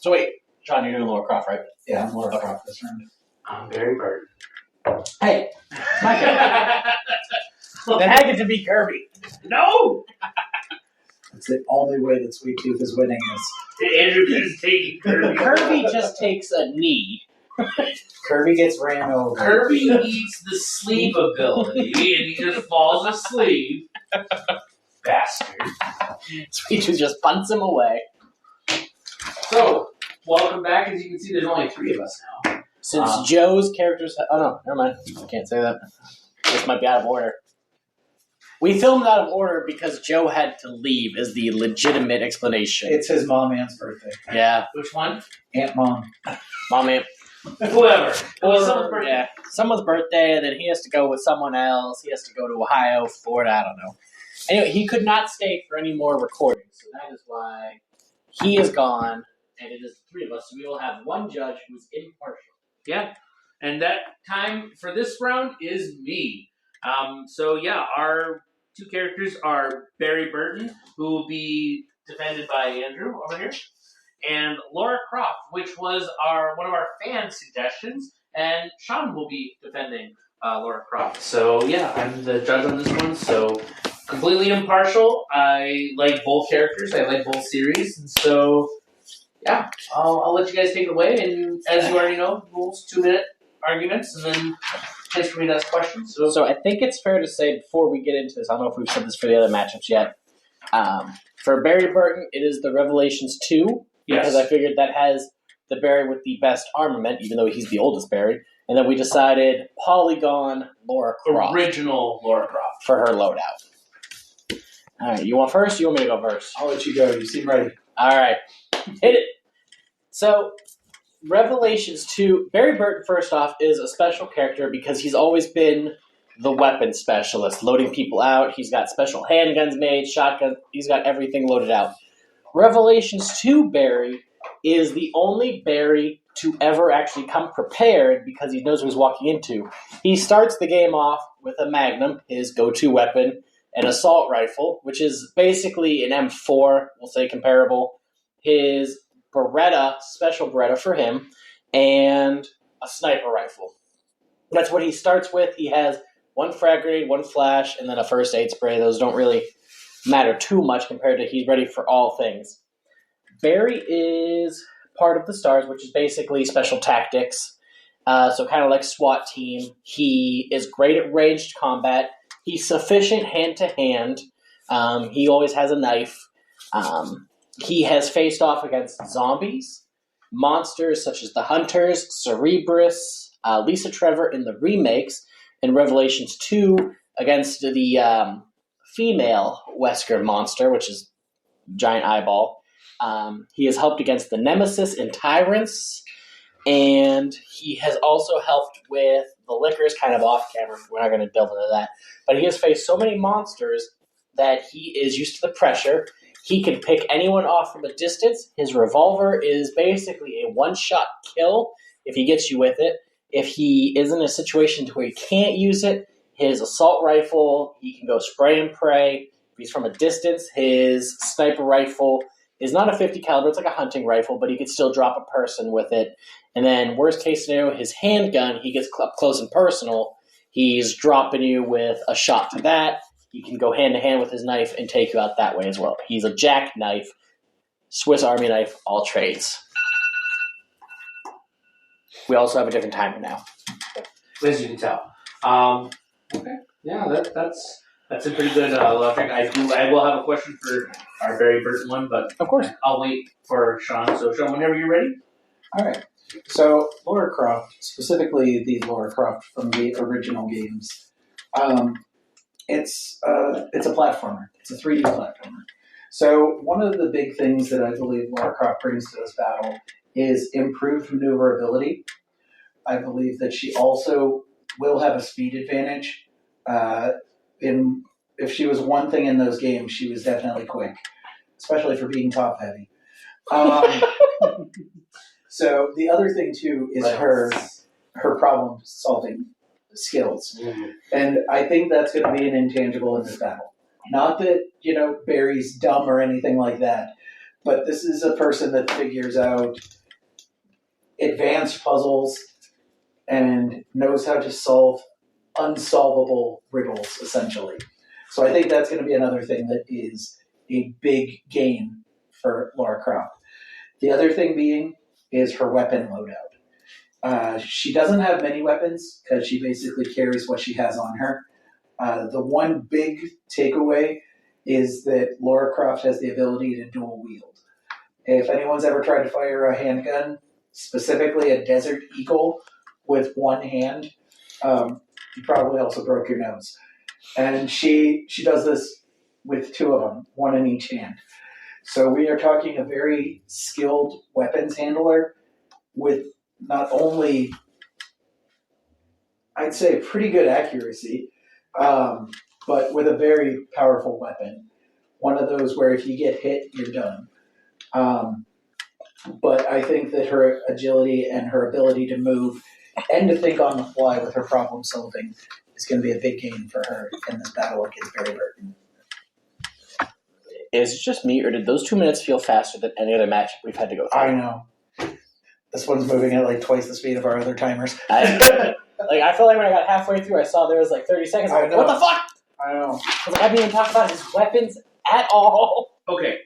So wait, Sean, you're doing Lara Croft, right? Yeah, I'm Lara Croft this round. I'm Barry Burton. Hey, my turn. Then I get to be Kirby. No! It's the only way that Sweet Tooth is winning this. Andrew is taking Kirby. Kirby just takes a knee. Kirby gets ran over. Kirby eats the sleep ability, and he just falls asleep. Bastard. Sweet Tooth just punts him away. So, welcome back. As you can see, there's only 3 of us now. Since Joe's characters... Oh, no, never mind. I can't say that. This might be out of order. We filmed out of order because Joe had to leave is the legitimate explanation. It's his mom Aunt's birthday. Yeah. Which one? Aunt Mom. Mom, Aunt. Whoever. It was someone's birthday. Yeah, someone's birthday, and then he has to go with someone else. He has to go to Ohio, Florida, I don't know. Anyway, he could not stay for any more recordings, so that is why he is gone, and it is the 3 of us, so we will have one judge who is impartial. Yeah. And that time for this round is me. So, yeah, our 2 characters are Barry Burton, who will be defended by Andrew over here, and Lara Croft, which was one of our fan suggestions, and Sean will be defending Lara Croft. So, yeah, I'm the judge on this one, so completely impartial. I like both characters. I like both series, and so, yeah, I'll let you guys take it away, and as you already know, rules, 2-minute arguments, and then chance for me to ask questions. So I think it's fair to say before we get into this, I don't know if we've said this for the other matchups yet. For Barry Burton, it is the Revelations 2, because I figured that has the Barry with the best armament, even though he's the oldest Barry. And then we decided Polygon Lara Croft. Original Lara Croft. For her loadout. All right, you want first? Or you want me to go first? I'll let you go. You seem ready. All right, hit it. So, Revelations 2, Barry Burton, first off, is a special character because he's always been the weapon specialist, loading people out. He's got special handguns made, shotguns, he's got everything loaded out. Revelations 2 Barry is the only Barry to ever actually come prepared because he knows what he's walking into. He starts the game off with a Magnum, his go-to weapon, an assault rifle, which is basically an M4, we'll say comparable, his Beretta, special Beretta for him, and a sniper rifle. That's what he starts with. He has 1 frag grenade, 1 flash, and then a first aid spray. Those don't really matter too much compared to he's ready for all things. Barry is part of the Stars, which is basically special tactics. So kind of like SWAT team. He is great at ranged combat. He's sufficient hand-to-hand. He always has a knife. He has faced off against zombies, monsters such as the Hunters, Cerebrus, Lisa Trevor in the remakes, and Revelations 2 against the female Wesker monster, which is giant eyeball. He has helped against the Nemesis and Tyrants, and he has also helped with the Lickers, kind of off camera. We're not going to delve into that. But he has faced so many monsters that he is used to the pressure. He can pick anyone off from a distance. His revolver is basically a one-shot kill if he gets you with it. If he is in a situation to where he can't use it, his assault rifle, he can go spray and pray. If he's from a distance, his sniper rifle is not a 50 caliber. It's like a hunting rifle, but he could still drop a person with it. And then worst case scenario, his handgun, he gets up close and personal. He's dropping you with a shot to that. He can go hand-to-hand with his knife and take you out that way as well. He's a jackknife, Swiss Army knife, all trades. We also have a different timer now. As you can tell. Okay. Yeah, that's a pretty good logic. I will have a question for our Barry Burton one, but of course I'll wait for Sean. So Sean, whenever you're ready. All right. So Lara Croft, specifically the Lara Croft from the original games, it's a platformer. It's a 3D platformer. So one of the big things that I believe Lara Croft brings to this battle is improved maneuverability. I believe that she also will have a speed advantage. If she was one thing in those games, she was definitely quick, especially for being top heavy. So the other thing too is her problem solving skills, and I think that's going to be an intangible in this battle. Not that Barry's dumb or anything like that, But this is a person that figures out advanced puzzles and knows how to solve unsolvable riddles, essentially. So I think that's going to be another thing that is a big gain for Lara Croft. The other thing being is her weapon loadout. She doesn't have many weapons because she basically carries what she has on her. The one big takeaway is that Lara Croft has the ability to dual wield. If anyone's ever tried to fire a handgun, specifically a Desert Eagle, with one hand, you probably also broke your nose. And she does this with two of them, one in each hand. So we are talking a very skilled weapons handler with not only, I'd say, pretty good accuracy, but with a very powerful weapon. One of those where if you get hit, you're done. But I think that her agility and her ability to move and to think on the fly with her problem solving is going to be a big gain for her in this battle against Barry Burton. Is it just me, or did those 2 minutes feel faster than any other match we've had to go through? I know. This one's moving at like twice the speed of our other timers. I feel like when I got halfway through, I saw there was like 30 seconds. I'm like, what the fuck? I know. I haven't even talked about his weapons at all. Okay,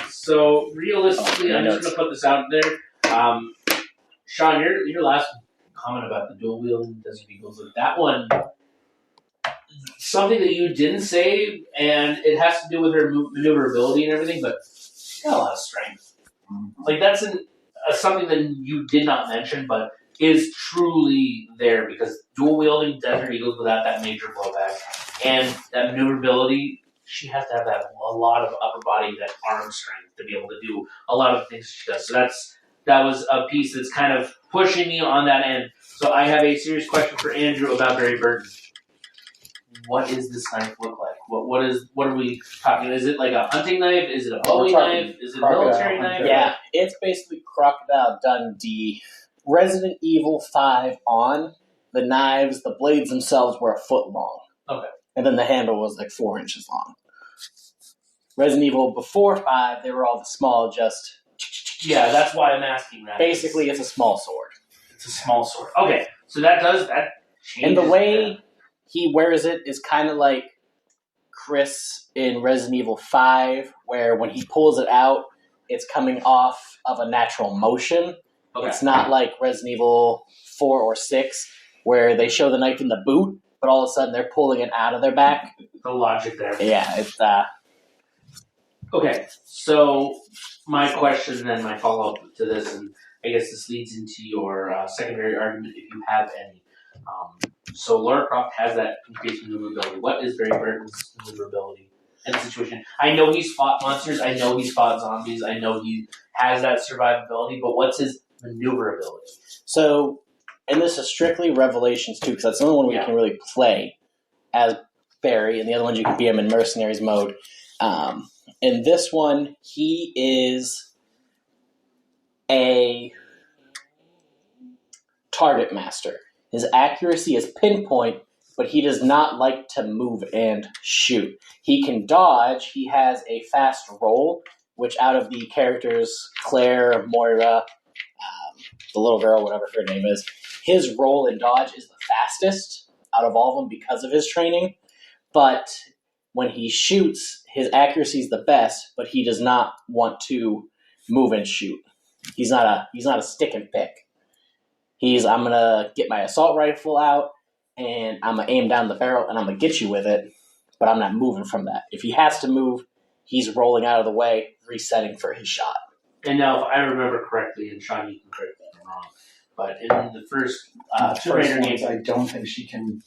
so realistically, I'm just going to put this out there. Sean, your last comment about the dual wielding Desert Eagles, that one, something that you didn't say, and it has to do with her maneuverability and everything, but she's got a lot of strength. Like, that's something that you did not mention, but is truly there, because dual wielding Desert Eagles without that major blowback and that maneuverability, she has to have a lot of upper body, that arm strength to be able to do a lot of the things she does. So that was a piece that's kind of pushing me on that end. So I have a serious question for Andrew about Barry Burton. What is this knife look like? What are we talking? Is it like a hunting knife? Is it a Bowie knife? Is it a military knife? Yeah, it's basically Crocodile Dundee. Resident Evil 5 on. The knives, the blades themselves were a foot long. Okay. And then the handle was like 4 inches long. Resident Evil before 5, they were all the small, just... Yeah, that's why I'm asking that. Basically, it's a small sword. It's a small sword. Okay, so that changes. And the way he wears it is kind of like Chris in Resident Evil 5, where when he pulls it out, it's coming off of a natural motion. Okay. It's not like Resident Evil 4 or 6, where they show the knife in the boot, but all of a sudden they're pulling it out of their back. The logic there. Yeah, it's... Okay, so my question and my follow-up to this, and I guess this leads into your secondary argument, if you have any. So Lara Croft has that increased maneuverability. What is Barry Burton's maneuverability in the situation? I know he's fought monsters. I know he's fought zombies. I know he has that survivability, but what's his maneuverability? So, and this is strictly Revelations 2, because that's the only one we can really play as Barry, and the other ones you can be him in Mercenaries mode. In this one, he is a target master. His accuracy is pinpoint, but he does not like to move and shoot. He can dodge. He has a fast roll, which out of the characters, Claire, Moira, the little girl, whatever her name is, his roll and dodge is the fastest out of all of them because of his training. But when he shoots, his accuracy is the best, but he does not want to move and shoot. He's not a stick and pick. I'm going to get my assault rifle out, and I'm going to aim down the barrel, and I'm going to get you with it, but I'm not moving from that. If he has to move, he's rolling out of the way, resetting for his shot. And now, if I remember correctly, and Sean, you can correct me if I'm wrong, but in the first Tomb Raider games, I don't think she can.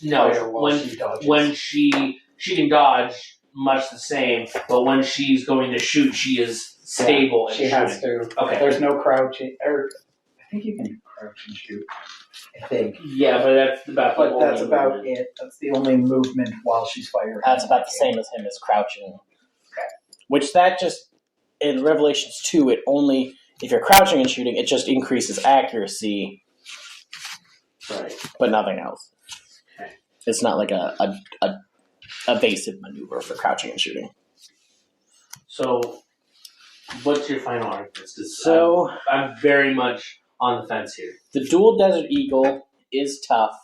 When she can dodge, much the same, but when she's going to shoot, she is stable. She has to. Okay. There's no crouching. I think you can crouch and shoot. I think. Yeah, but that's about. But that's about it. That's the only movement while she's firing. That's about the same as him as crouching. Okay. Which that just in Revelations 2, it only if you're crouching and shooting, it just increases accuracy. Right. But nothing else. Okay. It's not like a evasive maneuver for crouching and shooting. So, What's your final arguments? 'Cause So I'm very much on the fence here. the dual Desert Eagle is tough.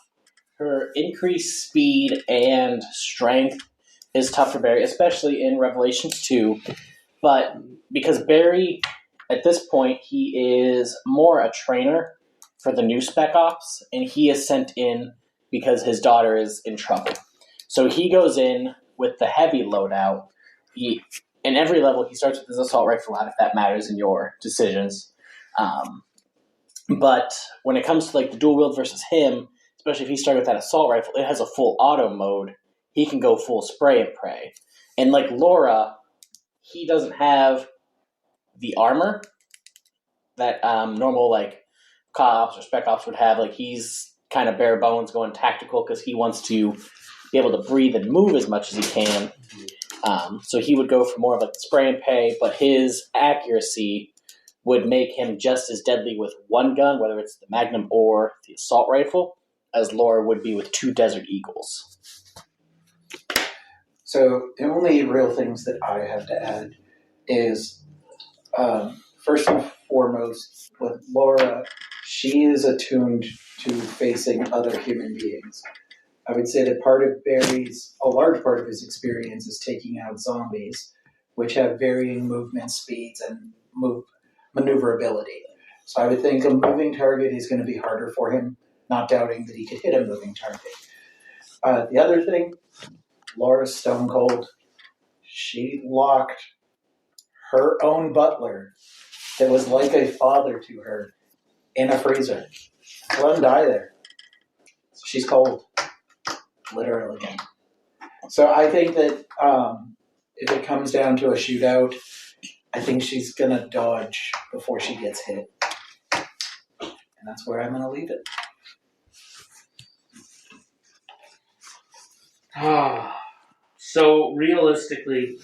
Her increased speed and strength is tough for Barry, especially in Revelations 2. But because Barry, at this point, he is more a trainer for the new Spec Ops, and he is sent in because his daughter is in trouble. So he goes in with the heavy loadout. In every level, he starts with his assault rifle out if that matters in your decisions. But when it comes to like the dual wield versus him, especially if he started with that assault rifle, it has a full auto mode. He can go full spray and pray. And like Laura, he doesn't have the armor that normal like cops or spec ops would have. Like he's kind of bare bones going tactical because he wants to be able to breathe and move as much as he can. So he would go for more of like the spray and pay, but his accuracy would make him just as deadly with one gun, whether it's the Magnum or the assault rifle, as Laura would be with 2 Desert Eagles. So the only real things that I have to add is, first and foremost, with Laura, she is attuned to facing other human beings. I would say that a large part of his experience is taking out zombies, which have varying movement speeds and maneuverability. So I would think a moving target is going to be harder for him, not doubting that he could hit a moving target. The other thing, Laura's stone cold. She locked her own butler that was like a father to her in a freezer. Let him die there. She's cold. Literally. So I think that if it comes down to a shootout, I think she's going to dodge before she gets hit. And that's where I'm going to leave it. So realistically,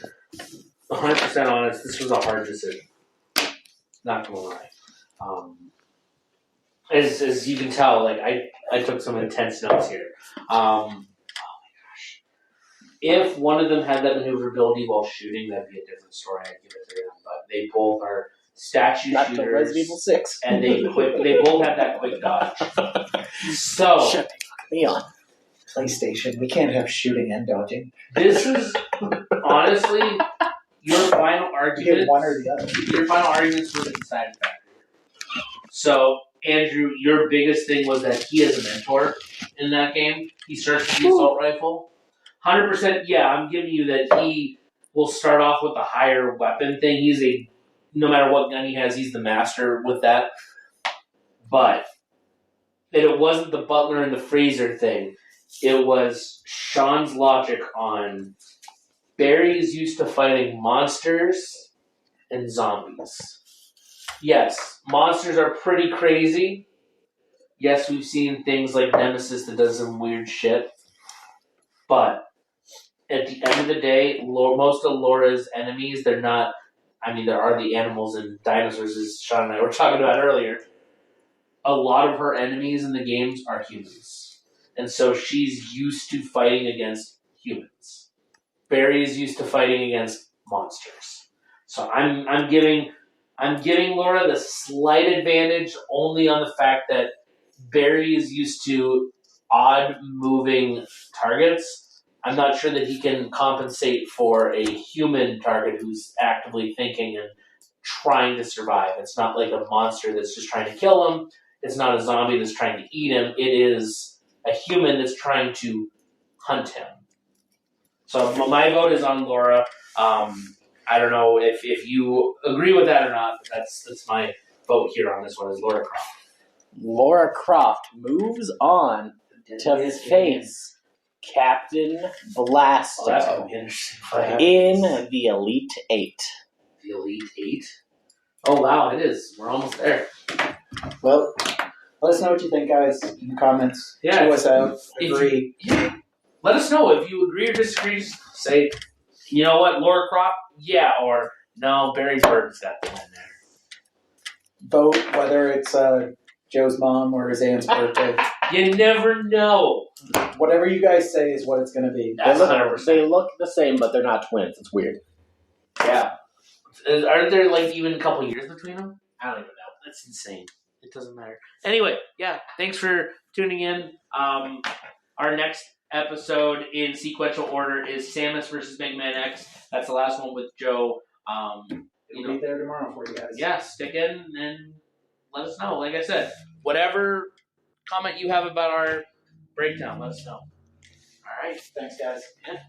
100% honest, this was a hard decision. Not gonna lie. As you can tell, like I took some intense notes here. Oh my gosh! If one of them had that maneuverability while shooting, that'd be a different story. I'd give it to them. But they both are statue Not shooters, to Resident Evil 6. and they both have that quick dodge. So Shut me on. PlayStation, we can't have shooting and dodging. this is honestly your final You get argument. one or the other. Your final arguments were the deciding factor. So, Andrew, your biggest thing was that he is a mentor in that game. He starts with the assault rifle. 100%, yeah, I'm giving you that he will start off with the higher weapon thing. No matter what gun he has, he's the master with that. But that it wasn't the butler and the freezer thing. It was Sean's logic on Barry is used to fighting monsters and zombies. Yes, monsters are pretty crazy. Yes, we've seen things like Nemesis that does some weird shit. But at the end of the day, most of Laura's enemies, they're not... I mean, there are the animals and dinosaurs, as Sean and I were talking about earlier. A lot of her enemies in the games are humans. And so she's used to fighting against humans. Barry is used to fighting against monsters. So I'm giving Laura the slight advantage only on the fact that Barry is used to odd moving targets. I'm not sure that he can compensate for a human target who's actively thinking and trying to survive. It's not like a monster that's just trying to kill him. It's not a zombie that's trying to eat him. It is a human that's trying to hunt him. So my vote is on Laura. I don't know if you agree with that or not, but that's my vote here on this one is Lara Croft. Lara Croft moves on to face Captain Blasto Oh, that's going to be interesting. in the Elite 8. The Elite 8? Oh, wow, it is. We're almost there. Well, let us know what you think, guys, in the comments. Yeah. Chew us out. Agree. Let us know if you agree or disagree. Say, you know what, Lara Croft? Yeah, or no, Barry Burton's got the win there. Vote whether it's Joe's mom or his aunt's birthday. You never know. Whatever you guys say is what it's going to be. That's 100%. They look the same, but they're not twins. It's weird. Yeah. Aren't there like even a couple years between them? I don't even know. That's insane. It doesn't matter. Anyway, yeah. Thanks for tuning in. Our next episode in sequential order is Samus versus Mega Man X. That's the last one with Joe. It'll be there tomorrow for you guys. Yeah, stick in and let us know. Like I said, whatever comment you have about our breakdown, let us know. All right. Thanks, guys. Yeah.